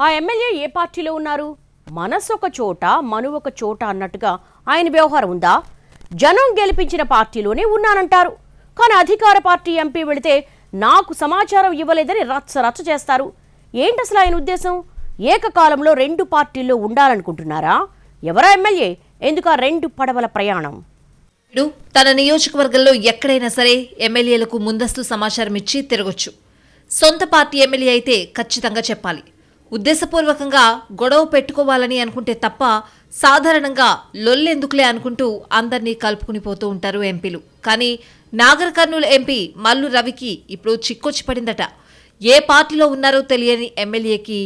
ఆ ఎమ్మెల్యే ఏ పార్టీలో ఉన్నారు? మనసు ఒక చోట మను ఒక చోట అన్నట్టుగా ఆయన వ్యవహారం ఉందా? జనం గెలిపించిన పార్టీలోనే ఉన్నానంటారు, కానీ అధికార పార్టీ ఎంపీ వెళితే నాకు సమాచారం ఇవ్వలేదని రచ్చ చేస్తారు. ఏంటి అసలు ఆయన ఉద్దేశం? ఏకకాలంలో రెండు పార్టీల్లో ఉండాలనుకుంటున్నారా? ఎవరా ఎమ్మెల్యే? ఎందుకు ఆ రెండు పడవల ప్రయాణం? తన నియోజకవర్గంలో ఎక్కడైనా సరే ఎమ్మెల్యేలకు ముందస్తు సమాచారం ఇచ్చి తిరగొచ్చు. సొంత పార్టీ ఎమ్మెల్యే అయితే ఖచ్చితంగా చెప్పాలి. ఉద్దేశపూర్వకంగా గొడవ పెట్టుకోవాలని అనుకుంటే తప్ప సాధారణంగా లొల్లెందుకులే అనుకుంటూ అందర్నీ కలుపుకుని పోతూ ఉంటారు ఎంపీలు. కానీ నాగర్ కర్నూలు ఎంపీ మల్లు రవికి ఇప్పుడు చిక్కొచ్చి పడిందట. ఏ పార్టీలో ఉన్నారో తెలియని ఎమ్మెల్యేకి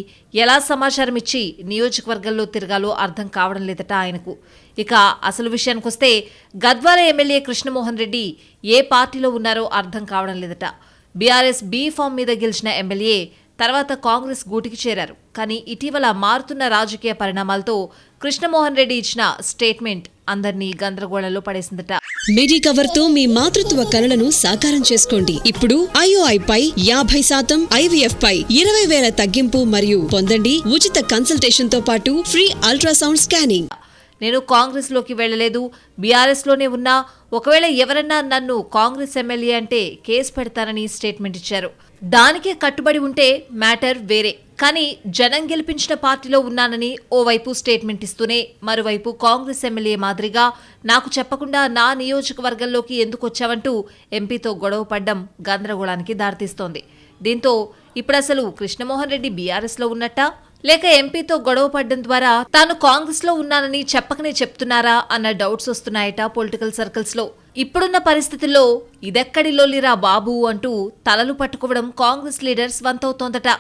ఎలా సమాచారం ఇచ్చి నియోజకవర్గంలో తిరగాలో అర్థం కావడం లేదట ఆయనకు. ఇక అసలు విషయానికొస్తే గద్వాల ఎమ్మెల్యే కృష్ణమోహన్ రెడ్డి ఏ పార్టీలో ఉన్నారో అర్థం కావడం లేదట. బీఆర్ఎస్ బీ ఫామ్ మీద గెలిచిన ఎమ్మెల్యే తర్వాత కాంగ్రెస్ గూటికి చేరారు. కానీ ఇటీవల మారుతున్న రాజకీయ పరిణామాలతో కృష్ణమోహన్ రెడ్డి ఇచ్చిన స్టేట్మెంట్ అందర్నీ గందరగోళంలో పడేసిందట. మెడికవర్ తో మీ మాతృత్వ కలలను సాకారం చేసుకోండి. ఇప్పుడు IOI పై 50%, IVF పై 20,000 తగ్గింపు మరియు పొందండి ఉచిత కన్సల్టేషన్ తో పాటు ఫ్రీ అల్ట్రాసౌండ్ స్కానింగ్. నేను కాంగ్రెస్ లోకి వెళ్లలేదు, బీఆర్ఎస్ లోనే ఉన్నా. ఒకవేళ ఎవరన్నా నన్ను కాంగ్రెస్ ఎమ్మెల్యే అంటే కేసు పెడతానని స్టేట్మెంట్ ఇచ్చారు. దానికే కట్టుబడి ఉంటే మ్యాటర్ వేరే. కానీ జనం గెలిపించిన పార్టీలో ఉన్నానని ఓవైపు స్టేట్మెంట్ ఇస్తూనే మరోవైపు కాంగ్రెస్ ఎమ్మెల్యే మాదిరిగా నాకు చెప్పకుండా నా నియోజకవర్గంలోకి ఎందుకు వచ్చావంటూ ఎంపీతో గొడవ పడ్డం గందరగోళానికి దారితీస్తోంది. దీంతో ఇప్పుడు అసలు కృష్ణమోహన్ రెడ్డి బీఆర్ఎస్ లో ఉన్నట్టా, లేక ఎంపీతో గొడవ పడ్డం ద్వారా తాను కాంగ్రెస్ లో ఉన్నానని చెప్పకనే చెప్తున్నారా అన్న డౌట్స్ వస్తున్నాయట పొలిటికల్ సర్కిల్స్ లో. ఇప్పుడున్న పరిస్థితుల్లో ఇదెక్కడి లొల్లిరా బాబు అంటూ తలలు పట్టుకోవడం కాంగ్రెస్ లీడర్స్ వంతవుతోందట.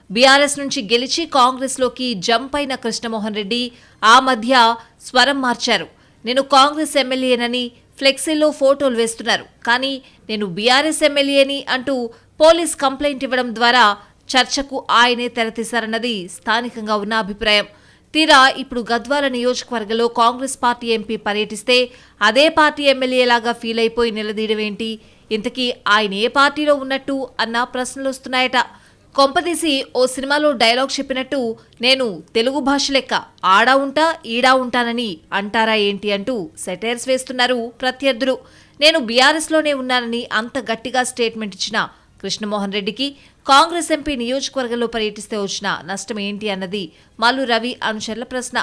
బీఆర్ఎస్ నుంచి గెలిచి కాంగ్రెస్ లోకి జంప్ అయిన కృష్ణమోహన్ రెడ్డి ఆ మధ్య స్వరం మార్చారు. నేను కాంగ్రెస్ ఎమ్మెల్యేనని ఫ్లెక్సీల్లో ఫోటోలు వేస్తున్నారు, కానీ నేను బీఆర్ఎస్ ఎమ్మెల్యేని అంటూ పోలీస్ కంప్లైంట్ ఇవ్వడం ద్వారా చర్చకు ఆయనే తెరతీశారన్నది స్థానికంగా ఉన్న అభిప్రాయం. తీరా ఇప్పుడు గద్వాల నియోజకవర్గంలో కాంగ్రెస్ పార్టీ ఎంపీ పర్యటిస్తే అదే పార్టీ ఎమ్మెల్యేలాగా ఫీల్ అయిపోయి నిలదీయడమేంటి? ఇంతకీ ఆయన ఏ పార్టీలో ఉన్నట్టు అన్న ప్రశ్నలు వస్తున్నాయట. కొంపదీసి ఓ సినిమాలో డైలాగ్ చెప్పినట్టు నేను తెలుగు భాష లెక్క ఆడా ఉంటా ఈడా ఉంటానని అంటారా ఏంటి అంటూ సెటైర్స్ వేస్తున్నారు ప్రత్యర్థులు. నేను బీఆర్ఎస్లోనే ఉన్నానని అంత గట్టిగా స్టేట్మెంట్ ఇచ్చిన కృష్ణమోహన్ రెడ్డికి కాంగ్రెస్ ఎంపీ నియోజకవర్గంలో పర్యటిస్తే వచ్చిన నష్టం ఏంటి అన్నది మల్లు రవి అనుచరుల ప్రశ్న.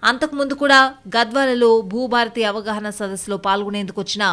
అంతకుముందు కూడా గద్వాలలో భూభారతి అవగాహన సదస్సులో పాల్గొనేందుకు వచ్చిన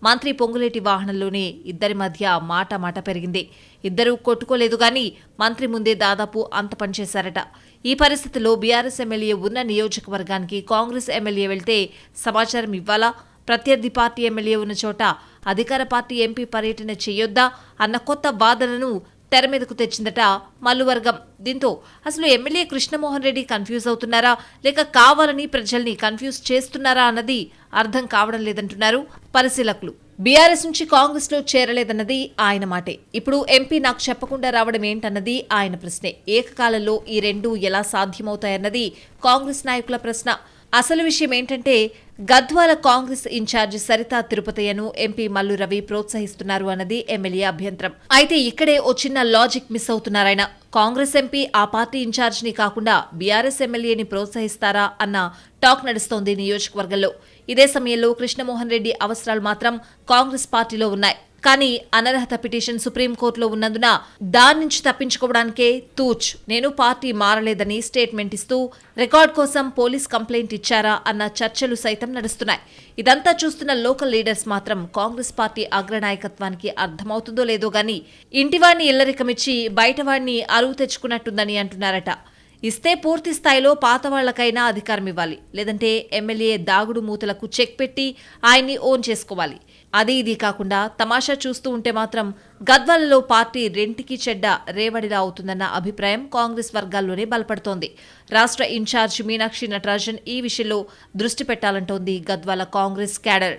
మంత్రి పొంగులేటి వాహనంలోనే ఇద్దరి మధ్య మాట పెరిగింది. ఇద్దరూ కొట్టుకోలేదు గాని మంత్రి ముందే దాదాపు అంత పనిచేశారట. ఈ పరిస్థితిలో బీఆర్ఎస్ ఎమ్మెల్యే ఉన్న నియోజకవర్గానికి కాంగ్రెస్ ఎమ్మెల్యే వెళ్తే సమాచారం ఇవ్వాలా? ప్రత్యర్థి పార్టీ ఎమ్మెల్యే ఉన్న చోట అధికార పార్టీ ఎంపీ పర్యటన చేయొద్దా అన్న కొత్త వాదనను తెర మీదకు తెచ్చిందట మల్లువర్గం. దీంతో అసలు ఎమ్మెల్యే కృష్ణమోహన్ రెడ్డి కన్ఫ్యూజ్ అవుతున్నారా, లేక కావాలని ప్రజల్ని కన్ఫ్యూజ్ చేస్తున్నారా అన్నది అర్థం కావడం లేదంటున్నారు పరిశీలకులు. బీఆర్ఎస్ నుంచి కాంగ్రెస్ లో చేరలేదన్నది ఆయన మాటే. ఇప్పుడు ఎంపీ నాకు చెప్పకుండా రావడం ఏంటన్నది ఆయన ప్రశ్నే. ఏకకాలంలో ఈ రెండు ఎలా సాధ్యమవుతాయన్నది కాంగ్రెస్ నాయకుల ప్రశ్న. అసలు విషయం ఏంటంటే గద్వాల కాంగ్రెస్ ఇన్ఛార్జి సరితా తిరుపతయ్యను ఎంపీ మల్లు రవి ప్రోత్సహిస్తున్నారు అన్నది ఎమ్మెల్యే అభ్యంతరం. అయితే ఇక్కడే ఓ చిన్న లాజిక్ మిస్ అవుతున్నారాయన. కాంగ్రెస్ ఎంపీ ఆ పార్టీ ఇన్ఛార్జిని కాకుండా బీఆర్ఎస్ ఎమ్మెల్యేని ప్రోత్సహిస్తారా అన్న టాక్ నడుస్తోంది నియోజకవర్గంలో. ఇదే సమయంలో కృష్ణమోహన్ రెడ్డి అవసరాలు మాత్రం కాంగ్రెస్ పార్టీలో ఉన్నాయి. కానీ అనర్హత పిటిషన్ సుప్రీంకోర్టులో ఉన్నందున దాని నుంచి తప్పించుకోవడానికే నేను పార్టీ మారలేదని స్టేట్మెంట్ ఇస్తూ రికార్డ్ కోసం పోలీస్ కంప్లైంట్ ఇచ్చారా అన్న చర్చలు సైతం నడుస్తున్నాయి. ఇదంతా చూస్తున్న లోకల్ లీడర్స్ మాత్రం కాంగ్రెస్ పార్టీ అగ్రనాయకత్వానికి అర్థమవుతుందో లేదో గాని ఇంటివాడిని ఇల్లరికమిచ్చి బయటవాడిని అరువు తెచ్చుకున్నట్టుందని అంటున్నారట. ఇస్తే పూర్తి స్థాయిలో పాతవాళ్లకైనా అధికారం ఇవ్వాలి, లేదంటే ఎమ్మెల్యే దాగుడు మూతలకు చెక్ పెట్టి ఆయన్ని ఓన్ చేసుకోవాలి. అది ఇది కాకుండా తమాషా చూస్తూ ఉంటే మాత్రం గద్వాలలో పార్టీ రెంటికి చెడ్డ రేవడిలా అవుతుందన్న అభిప్రాయం కాంగ్రెస్ వర్గాల్లోనే బలపడుతోంది. రాష్ట్ర ఇన్ఛార్జ్ మీనాక్షి నటరాజన్ ఈ విషయంలో దృష్టి పెట్టాలంటోంది గద్వాల కాంగ్రెస్ క్యాడర్.